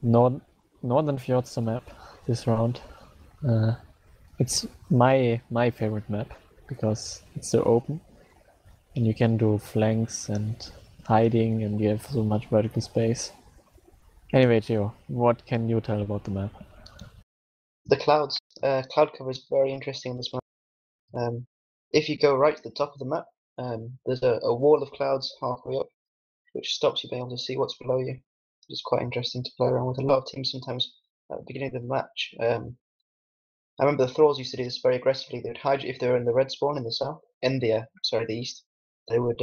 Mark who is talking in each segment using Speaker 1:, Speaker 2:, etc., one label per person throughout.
Speaker 1: Northern Fjords the map this round. It's my favorite map because it's so open and you can do flanks and hiding and you have so much vertical space. Anyway, Geo, what can you tell about the map?
Speaker 2: The clouds. Cloud cover is very interesting on this map. If you go right to the top of the map, there's a wall of clouds halfway up, which stops you being able to see what's below you. It's quite interesting to play around with. A lot of teams sometimes at the beginning of the match. I remember the Thralls used to do this very aggressively. They would hide if they were in the red spawn in the south, in the east. They would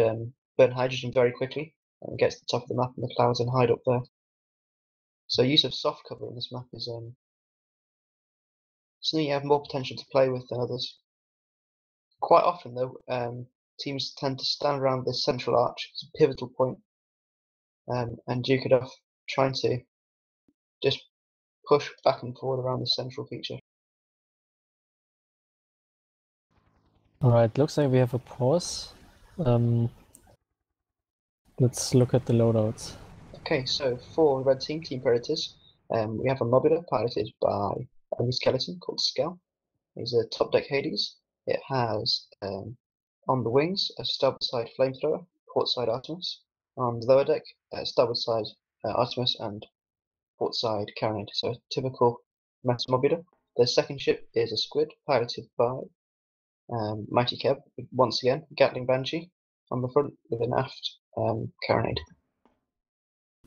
Speaker 2: burn hydrogen very quickly and get to the top of the map in the clouds and hide up there. So use of soft cover in this map is something you have more potential to play with than others. Quite often, though, teams tend to stand around this central arch, it's a pivotal point, and duke it off, trying to just push back and forward around the central feature.
Speaker 1: Alright, looks like we have a pause. Let's look at the loadouts.
Speaker 2: Okay, so for Red Team Predators, we have a Mobula piloted by a new skeleton called Skell. He's a top deck Hades. It has on the wings a starboard side flamethrower, port side Artemis. On the lower deck, starboard side Artemis and port side Carronade. So a typical Meta Mobula. The second ship is a squid piloted by Mighty Keb. Once again, Gatling Banshee on the front with an aft Carronade.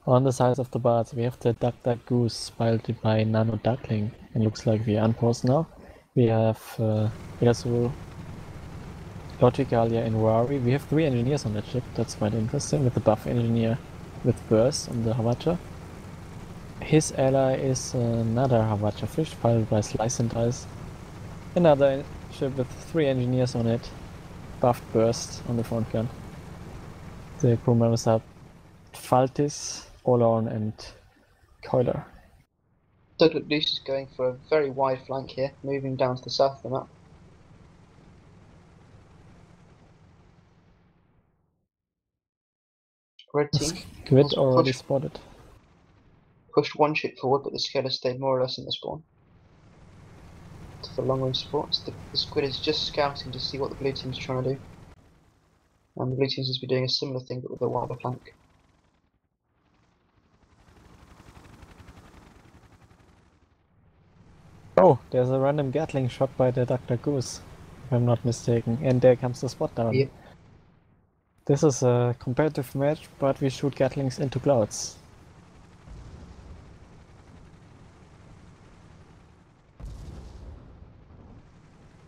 Speaker 1: On the sides of the Bards, we have the Duck Goose piloted by Nano Duckling, and looks like we unpause now. We have Irasu, Logicalia, and Rari. We have 3 engineers on that ship, that's quite interesting, with the buff engineer with Burst on the Havacha. His ally is another Havacha fish piloted by Slice and Dice. Another ship with 3 engineers on it, buffed Burst on the front gun. The crew members are Faltis, Olorn, and Coiler.
Speaker 2: Douglas Luce is going for a very wide flank here, moving down to the south of the map. Red team
Speaker 1: Squid already spotted.
Speaker 2: Pushed one ship forward, but the Scaler stayed more or less in the spawn. To the long range support, the squid is just scouting to see what the blue team's trying to do. And the blue team seems to be doing a similar thing, but with a wider flank.
Speaker 1: Oh, there's a random Gatling shot by the Dr. Goose, if I'm not mistaken. And there comes the spot down.
Speaker 2: Yeah.
Speaker 1: This is a competitive match, but we shoot Gatlings into clouds.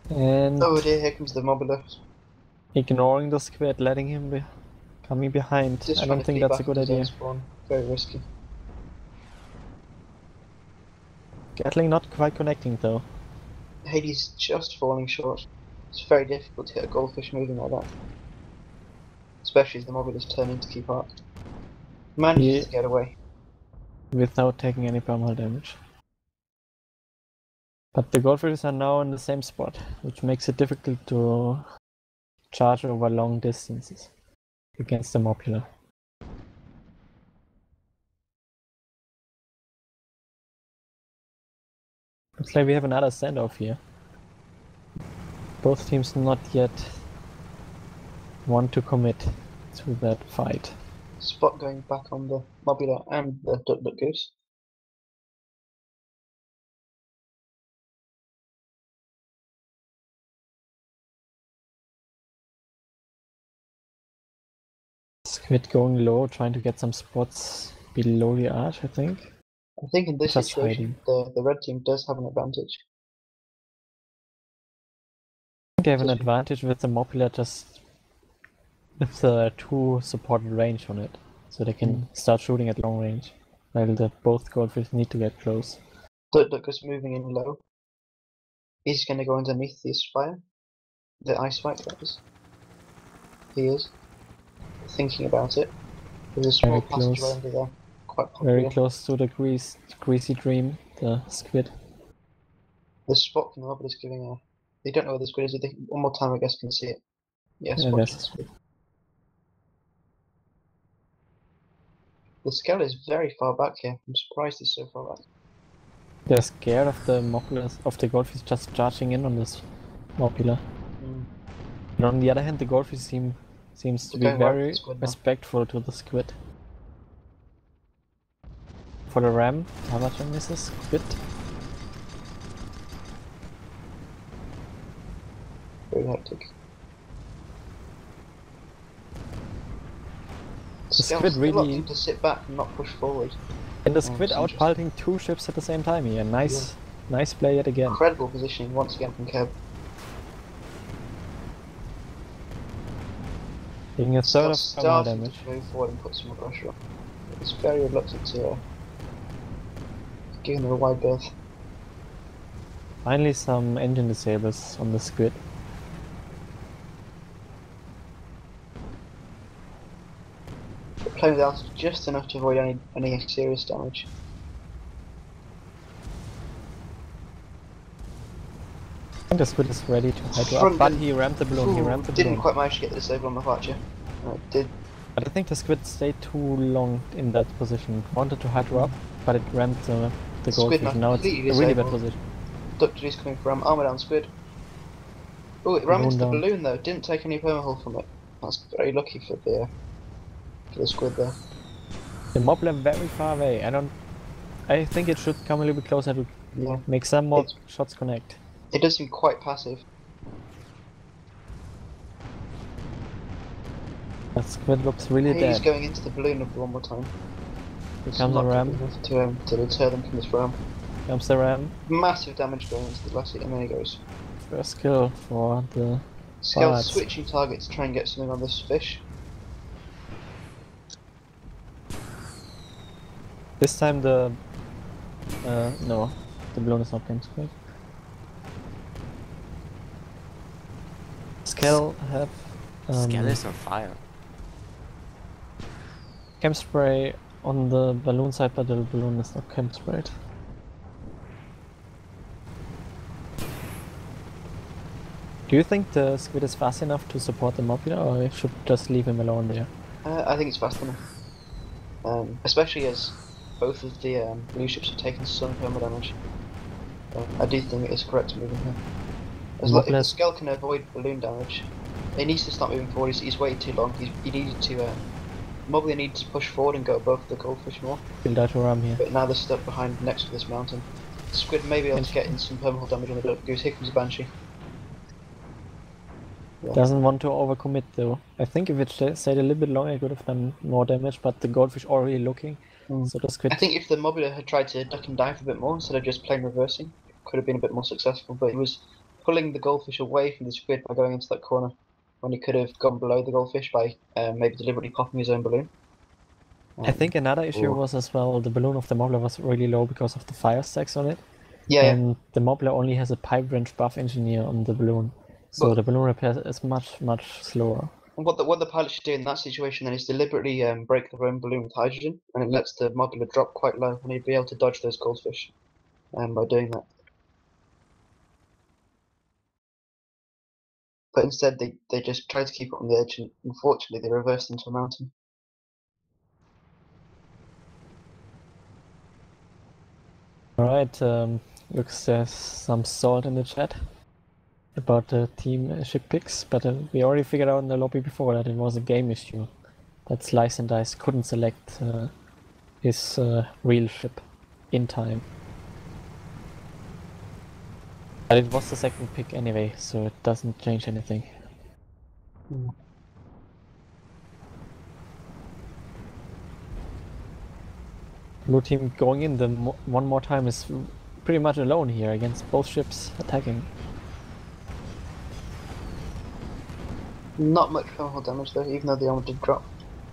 Speaker 1: And
Speaker 2: oh dear, here comes the Mobula.
Speaker 1: Ignoring the squid, letting him coming behind.
Speaker 2: Just
Speaker 1: I don't think that's a good idea.
Speaker 2: Spawn. Very risky.
Speaker 1: Gatling not quite connecting though.
Speaker 2: Hades just falling short. It's very difficult to hit a goldfish moving like that. Especially as the Mobula's turning to keep up. Manages to get away.
Speaker 1: Without taking any permanent damage. But the goldfishes are now in the same spot, which makes it difficult to charge over long distances against the Mobula. Looks like we have another standoff here. Both teams not yet want to commit to that fight.
Speaker 2: Spot going back on the Mobula and the Duck Goose.
Speaker 1: Squid going low, trying to get some spots below the arch, I think.
Speaker 2: I think in this
Speaker 1: Just
Speaker 2: situation, the red team does have an advantage.
Speaker 1: They have an advantage with the Mobula just with the 2 supported range on it, so they can start shooting at long range, while the both goldfish need to get close.
Speaker 2: Duck is moving in low. He's going to go underneath the spire, the ice spike that is. He is thinking about it. There's a small passageway under there, quite popular.
Speaker 1: Very close to the greasy dream, the squid.
Speaker 2: The spot from the Mobula is giving a. They don't know where the squid is. One more time, I guess, can see it. Yes,
Speaker 1: Yeah,
Speaker 2: watch the squid. The Skell is very far back here. I'm surprised he's so far back.
Speaker 1: They're scared of the Moblers, of the Goldfish just charging in on this Mobula. But on the other hand, the Goldfish seems to be very respectful to the Squid. For the ram, Havacha misses Squid.
Speaker 2: Very hectic.
Speaker 1: The Squid really
Speaker 2: to sit back and not push forward.
Speaker 1: And the Squid outpulting 2 ships at the same time here. Nice play yet again.
Speaker 2: Incredible positioning once again from Keb.
Speaker 1: Taking a third of thermal damage.
Speaker 2: To move forward and put some more pressure on. It's very reluctant to give him a wide berth.
Speaker 1: Finally some engine disables on the Squid.
Speaker 2: Playing with altitude just enough to avoid any serious damage.
Speaker 1: I think the Squid is ready to hydro up, but he rammed the balloon,
Speaker 2: Didn't quite manage to get the disable on the Havacha. Did.
Speaker 1: But I think the Squid stayed too long in that position. Wanted to hydro up, but it rammed the Goldfish. Now it's a really bad position.
Speaker 2: Dr. D's coming from armor down Squid. Oh, it rammed into the balloon though. Didn't take any permahull from it. That's very lucky for the Squid there.
Speaker 1: The Mobler very far away. I think it should come a little bit closer to make some more shots connect.
Speaker 2: It does seem quite passive.
Speaker 1: That Squid looks really dead.
Speaker 2: He's going into the balloon one more time.
Speaker 1: Here comes the ram.
Speaker 2: To deter them from this ram.
Speaker 1: Comes the ram.
Speaker 2: Massive damage going into the glassy, and then he goes.
Speaker 1: First kill for the
Speaker 2: Bards. Switching target to try and get something on this fish.
Speaker 1: This time no, the balloon is not going to quit. Skell have
Speaker 3: Skell is on fire.
Speaker 1: Chem spray on the balloon side, but the balloon is not chem sprayed. Do you think the Squid is fast enough to support the Mobula, or I should just leave him alone there?
Speaker 2: I think it's fast enough. Especially as both of the blue ships have taken some thermal damage. I do think it is correct to move him here. As if the Skell can avoid balloon damage, he needs to start moving forward. He's waited too long. He needed to. Mobula needs to push forward and go above the Goldfish more.
Speaker 1: Build out a ram here.
Speaker 2: But now they're stuck behind next to this mountain. The Squid may be able to get in some permahull damage on the Goose. Here comes the Banshee. Yeah.
Speaker 1: Doesn't want to overcommit though. I think if it stayed a little bit longer, it would have done more damage, but the Goldfish already looking. So the Squid.
Speaker 2: I think if the Mobula had tried to duck and dive a bit more instead of just plain reversing, it could have been a bit more successful. But he was pulling the Goldfish away from the Squid by going into that corner, when he could have gone below the Goldfish by maybe deliberately popping his own balloon.
Speaker 1: I think another issue was as well the balloon of the Mobula was really low because of the fire stacks on it. And the Mobula only has a pipe wrench buff engineer on the balloon, so the balloon repair is much slower.
Speaker 2: What the pilot should do in that situation then is deliberately break their own balloon with hydrogen, and it lets the Mobula drop quite low, and he'd be able to dodge those Goldfish by doing that. But instead they just tried to keep it on the edge, and unfortunately they reversed into a mountain.
Speaker 1: Alright, looks there's some salt in the chat about the team ship picks, but we already figured out in the lobby before that it was a game issue. That Slice and Dice couldn't select his real ship in time. But it was the second pick anyway, so it doesn't change anything. Blue team going in one more time is pretty much alone here against both ships attacking.
Speaker 2: Not much permahull damage though, even though the armor did drop.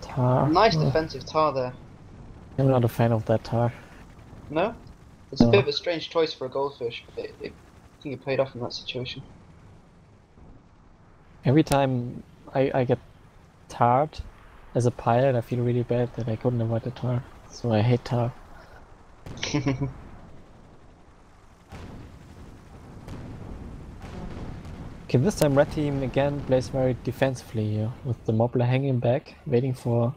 Speaker 1: Tar.
Speaker 2: Nice defensive tar there.
Speaker 1: I'm not a fan of that tar.
Speaker 2: No? It's a bit of a strange choice for a Goldfish, but I think it paid off in that situation.
Speaker 1: Every time I get tarred as a pilot, I feel really bad that I couldn't avoid the tar. So I hate tar. Okay, this time red team again plays very defensively here, with the Mobula hanging back, waiting for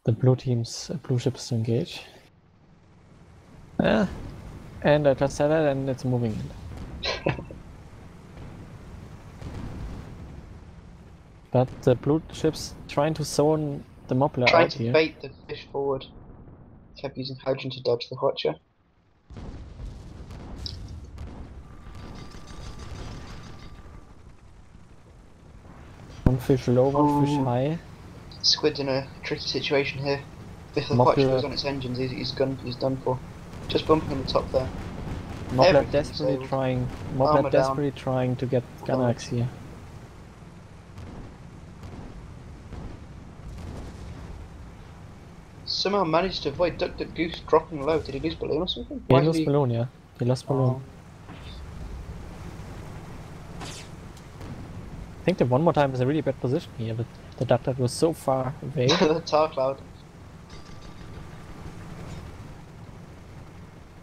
Speaker 1: the blue team's blue ships to engage. Yeah, and I just said it, and it's moving in. But the blue ships trying to zone the Moppler
Speaker 2: Trying
Speaker 1: out
Speaker 2: to
Speaker 1: here.
Speaker 2: bait the fish forward. Kept using hydrogen to dodge the Watcher.
Speaker 1: One fish low, one fish
Speaker 2: Ooh.
Speaker 1: high.
Speaker 2: Squid's in a tricky situation here. If the
Speaker 1: Moppler-
Speaker 2: Watcher goes on its engines, he's done for. Just bumping on the top there.
Speaker 1: Moppler
Speaker 2: Everything
Speaker 1: desperately
Speaker 2: disabled.
Speaker 1: trying.
Speaker 2: Armor
Speaker 1: Moppler
Speaker 2: down.
Speaker 1: desperately trying to get Gunnax here.
Speaker 2: Somehow managed to avoid Duck Duck Goose dropping low. Did he lose balloon or something?
Speaker 1: He
Speaker 2: Why did
Speaker 1: lost balloon, yeah. He lost balloon.
Speaker 2: Oh.
Speaker 1: I think the one more time is a really bad position here, but the Duck Duck was so far away.
Speaker 2: The tar cloud.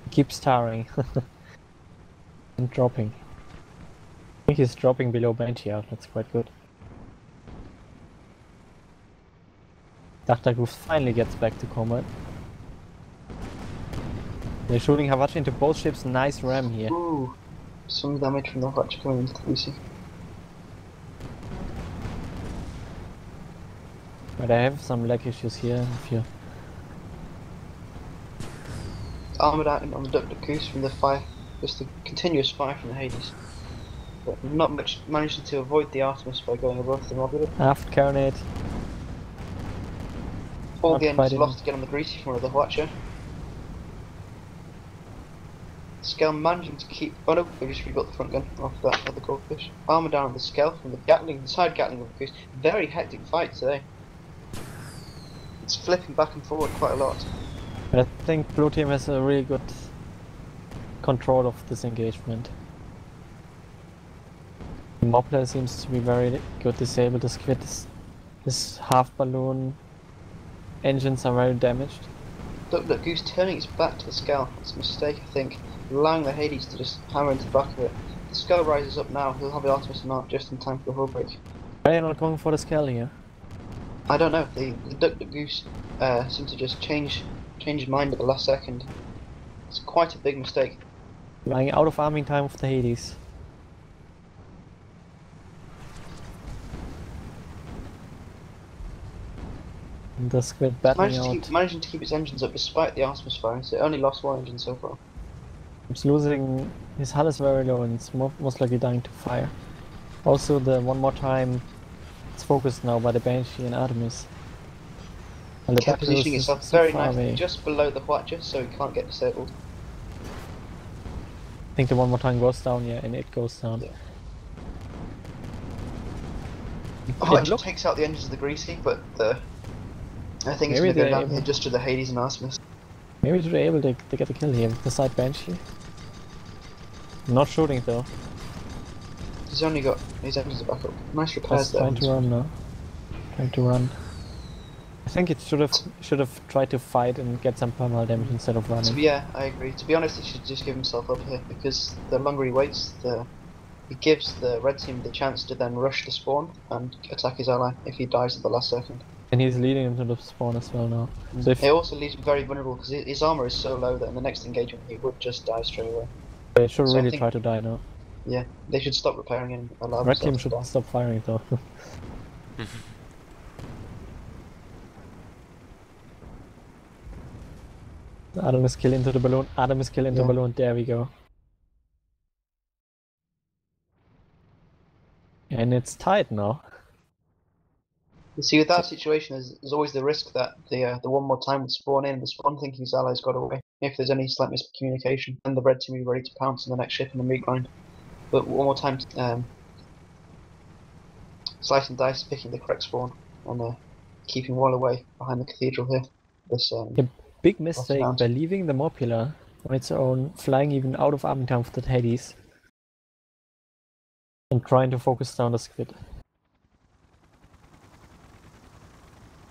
Speaker 1: He keeps tarring. And dropping. I think he's dropping below Dementio, that's quite good. Duck finally gets back to combat. They're shooting Havachi into both ships, nice ram here.
Speaker 2: Ooh. Some damage from the Watcher coming into the Lueosi.
Speaker 1: But I have some lag issues here. If you
Speaker 2: Armored out on the Duck Duck Goose from the fire. Just the continuous fire from the Hades. But not much managing to avoid the Artemis by going above the Mobular.
Speaker 1: aft carronade.
Speaker 2: All
Speaker 1: Not
Speaker 2: the engines
Speaker 1: fighting.
Speaker 2: lost to get on the greasy from the Watcher. Skell managing to keep. Oh no, they just rebuilt the front gun off that other goldfish. Armor down on the Skell from the Gatling, the side Gatling of the Goose. Very hectic fight today. It's flipping back and forward quite a lot.
Speaker 1: But I think blue team has a really good control of this engagement. Moppler seems to be very good disabled. The squid is half balloon. Engines are very damaged.
Speaker 2: Duck Duck Goose turning its back to the Skell. It's a mistake, I think. Allowing the Hades to just hammer into the back of it. The Skell rises up now. He'll have the Artemis mark just in time for the hull break.
Speaker 1: Why are you not going for the scale here?
Speaker 2: I don't know. The Duck Duck Goose seemed to just change his mind at the last second. It's quite a big mistake.
Speaker 1: Lying out of arming time of the Hades. And the squid battling out.
Speaker 2: Managing to keep its engines up despite the Artemis fire, so it only lost one engine so far.
Speaker 1: It's losing. His hull is very low and it's most likely dying to fire. Also, the one more time, it's focused now by the Banshee and Artemis. And the
Speaker 2: Kept
Speaker 1: Bacchus
Speaker 2: positioning
Speaker 1: is
Speaker 2: itself
Speaker 1: so
Speaker 2: very
Speaker 1: far
Speaker 2: nicely
Speaker 1: away.
Speaker 2: just below the Watcher so he can't get disabled.
Speaker 1: I think the one more time goes down, yeah, and it goes down.
Speaker 2: Yeah.
Speaker 1: It
Speaker 2: Oh, it
Speaker 1: look-
Speaker 2: takes out the engines of the Greasy, but I think it's
Speaker 1: Maybe
Speaker 2: going to go
Speaker 1: they're
Speaker 2: down
Speaker 1: able-
Speaker 2: here just to the Hades and Artemis.
Speaker 1: Maybe they're able to get a kill here with the side Banshee. Not shooting though.
Speaker 2: He's only got his engines are back up. Nice repairs
Speaker 1: Just
Speaker 2: there.
Speaker 1: trying to run now. Trying to run. I think it should have tried to fight and get some permanent damage instead of running.
Speaker 2: Yeah, I agree. To be honest, he should just give himself up here because the longer he waits, it gives the red team the chance to then rush the spawn and attack his ally if he dies at the last second.
Speaker 1: And he's leading into the spawn as well now. So if
Speaker 2: It also leaves him very vulnerable because his armor is so low that in the next engagement he would just die straight away.
Speaker 1: they should
Speaker 2: so I
Speaker 1: really
Speaker 2: think-
Speaker 1: try to die now.
Speaker 2: Yeah, they should stop repairing and allow
Speaker 1: Red team
Speaker 2: themselves to
Speaker 1: should
Speaker 2: die.
Speaker 1: stop firing though. Adam is kill into the balloon. Adam is kill into
Speaker 2: Yeah.
Speaker 1: balloon. There we go. And it's tied now.
Speaker 2: You see, with that situation, there's always the risk that the one more time would spawn in. The spawn thinking his allies got away. If there's any slight miscommunication, then the red team will be ready to pounce on the next ship in the meat grind. But one more time, slice and dice, picking the correct spawn and keeping well away behind the cathedral here. This
Speaker 1: Yep. Big mistake
Speaker 2: round.
Speaker 1: by leaving the Mopula on its own, flying even out of arming time for the Hades. And trying to focus down the squid.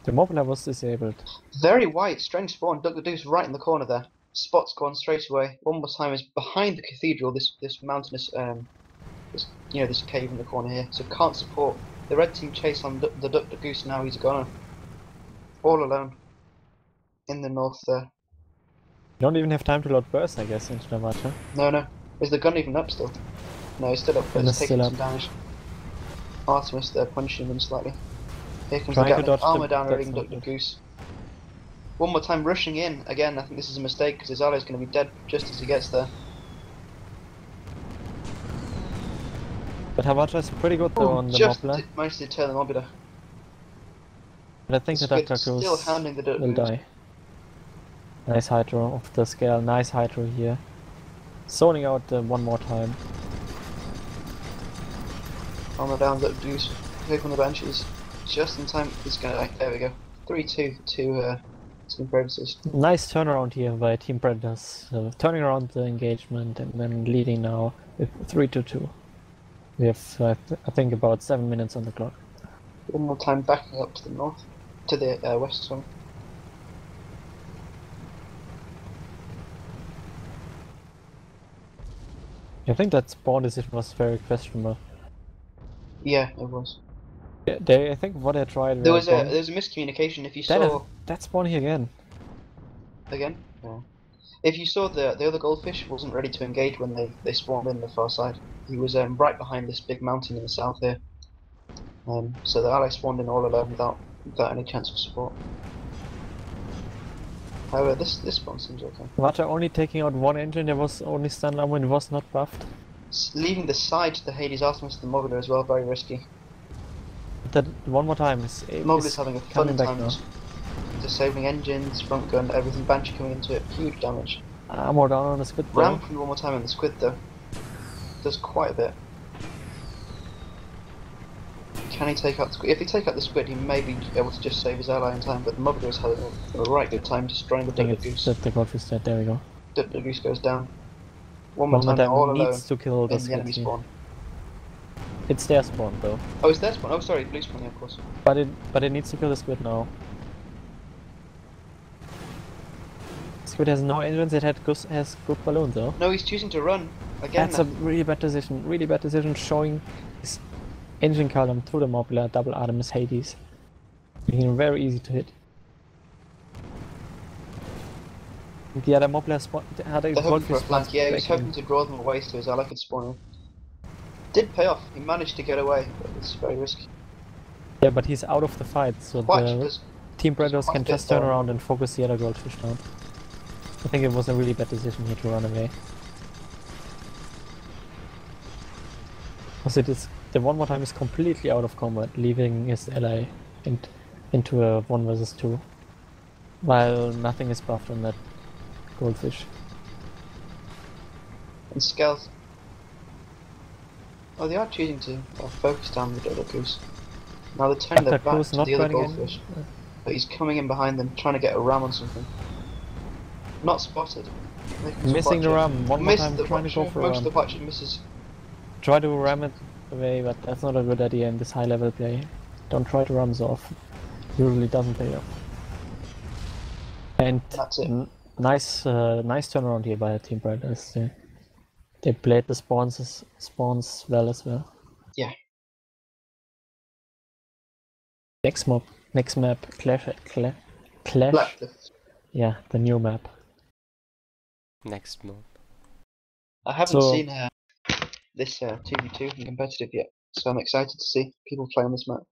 Speaker 1: The Mopula was disabled.
Speaker 2: very white, strange spawn. Duck the Deuce right in the corner there. Spot's gone straight away. One more time is behind the cathedral. This mountainous this cave in the corner here. So can't support the red team chase on the Duck the Goose. Now he's a goner. All alone. in the north there.
Speaker 1: You don't even have time to load burst, I guess, into the Havacha.
Speaker 2: No. Is the gun even up still? No, it's still up, but
Speaker 1: And
Speaker 2: it's
Speaker 1: it's
Speaker 2: taking
Speaker 1: still
Speaker 2: some damage. Artemis there punching them slightly. Here comes
Speaker 1: Trying
Speaker 2: the
Speaker 1: to
Speaker 2: Gatling.
Speaker 1: dodge the-
Speaker 2: Armor down,
Speaker 1: that's
Speaker 2: ring
Speaker 1: not
Speaker 2: the
Speaker 1: good.
Speaker 2: goose. One more time, rushing in. Again, I think this is a mistake because his ally is going to be dead just as he gets there.
Speaker 1: But Havacha is pretty good though on the
Speaker 2: Just
Speaker 1: Mobler.
Speaker 2: managed to turn the Mobula.
Speaker 1: But I think the
Speaker 2: Squid
Speaker 1: Dr.
Speaker 2: still
Speaker 1: Cruz
Speaker 2: hounding the
Speaker 1: will
Speaker 2: goose.
Speaker 1: die. Nice Hydro of the scale, nice Hydro here. Zoning out one more time.
Speaker 2: Armor down, the goose. Here come the Banshees. Just in time, he's going to die. There we go. 3-2 to Team Predators.
Speaker 1: Nice turnaround here by Team Predators. Turning around the engagement and then leading now with 3-2. We have, I think, about 7 minutes on the clock.
Speaker 2: One more time backing up to the north. To the west, sorry.
Speaker 1: I think that spawn decision was very questionable.
Speaker 2: Yeah, it was.
Speaker 1: I think what I tried.
Speaker 2: There was a miscommunication. If you saw
Speaker 1: that spawn here again.
Speaker 2: again, yeah. If you saw the other goldfish wasn't ready to engage when they spawned in the far side. He was right behind this big mountain in the south here. So the ally spawned in all alone without any chance of support. However, this spawn seems okay.
Speaker 1: Havacha only taking out one engine. There was only stun armor and was not buffed.
Speaker 2: Leaving the side to the Hades Artemis and the Mobula as well, very risky.
Speaker 1: That one more time is
Speaker 2: Mobula's having a fun
Speaker 1: coming back
Speaker 2: time
Speaker 1: now.
Speaker 2: disabling engines, front gun, everything. Banshee coming into it, huge damage.
Speaker 1: Armor down on the squid though.
Speaker 2: Ramping one more time on the squid though. Does quite a bit. Can he take out the squid? If he take out the squid, he may be able to just save his ally in time, but the Mobula is having a right good time destroying the
Speaker 1: I think
Speaker 2: Deadly
Speaker 1: it's
Speaker 2: Goose.
Speaker 1: the goldfish is dead. There we go.
Speaker 2: Deadly Goose goes down. One more time, all alone
Speaker 1: needs to kill the
Speaker 2: in the enemy
Speaker 1: squid.
Speaker 2: spawn.
Speaker 1: It's their spawn though.
Speaker 2: Oh, it's their spawn. Oh, sorry, blue spawn, yeah, of course.
Speaker 1: But it needs to kill the squid now. Squid has no engines. It has good balloons though.
Speaker 2: No, he's choosing to run again.
Speaker 1: That's a really bad decision. Really bad decision. Showing his engine column through the Mobula, double Artemis Hades, making him very easy to hit. The other Mobula had a
Speaker 2: They're hoping for a
Speaker 1: goldfish
Speaker 2: flank. Yeah, he was
Speaker 1: back
Speaker 2: hoping to draw them away so his ally could spawn in. Did pay off. He managed to get away, but it's very risky.
Speaker 1: Yeah, but he's out of the fight, so
Speaker 2: Quite,
Speaker 1: the
Speaker 2: there's
Speaker 1: Team Predators
Speaker 2: quite a
Speaker 1: can
Speaker 2: bit
Speaker 1: just turn
Speaker 2: there.
Speaker 1: around and focus the other goldfish down. I think it was a really bad decision here to run away. Because the one more time is completely out of combat, leaving his ally into a 1 versus 2. While nothing is buffed on that goldfish.
Speaker 2: And Stealth. Oh, they are choosing to focus down the Deadly Goose. Now they're turning their
Speaker 1: Dr.
Speaker 2: back
Speaker 1: Cruz
Speaker 2: to
Speaker 1: not
Speaker 2: the other
Speaker 1: running in.
Speaker 2: goldfish. But he's coming in behind them, trying to get a ram on something. Not spotted.
Speaker 1: Missing the ram, one more time
Speaker 2: the
Speaker 1: trying to go
Speaker 2: watcher.
Speaker 1: for a
Speaker 2: Most of
Speaker 1: ram.
Speaker 2: the watcher misses.
Speaker 1: Try to ram it away, but that's not a good idea in this high level play. Don't try to ram so often. Usually doesn't pay off. And
Speaker 2: That's it.
Speaker 1: nice turnaround here by Team Predators. They played the spawns well as well.
Speaker 2: Yeah.
Speaker 1: Next map, Clash.
Speaker 2: Blacklift.
Speaker 1: Yeah, the new map.
Speaker 3: Next move.
Speaker 2: I haven't
Speaker 1: So-
Speaker 2: seen this 2v2 in competitive yet, so I'm excited to see people play on this map.